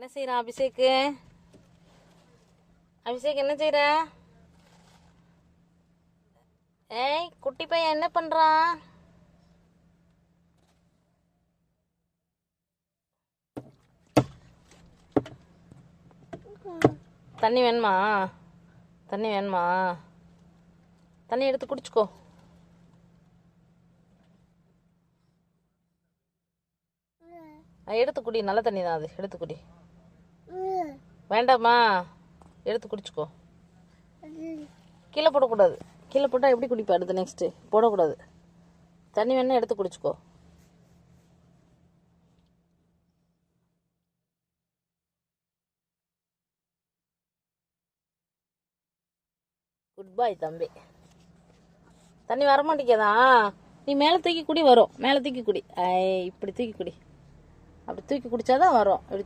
என்ன செய்யறான் அபிஷேக்? அபிஷேக் என்ன செய்யற? ஏய் குட்டி பையன் என்ன பண்றான்? தண்ணி வேணுமா? தண்ணி வேணுமா? தண்ணி எடுத்து குடிச்சுக்கோ. எடுத்து குடி, நல்ல தண்ணி தான் அது, எடுத்து குடி. வேண்டாமா? எடுத்து குடிச்சுக்கோ. கீழே போடக்கூடாது. கீழே போட்டால் எப்படி குடிப்பா? அடுத்து நெக்ஸ்ட்டு போடக்கூடாது. தண்ணி வேணா எடுத்து குடிச்சுக்கோ. குட் பாய் தம்பி. தண்ணி வர மாட்டேங்கதா? நீ மேலே தூக்கி குடி, வரும். மேலே தூக்கி குடி. இப்படி தூக்கி குடி. அப்படி தூக்கி குடிச்சாதான் வரும். இப்படி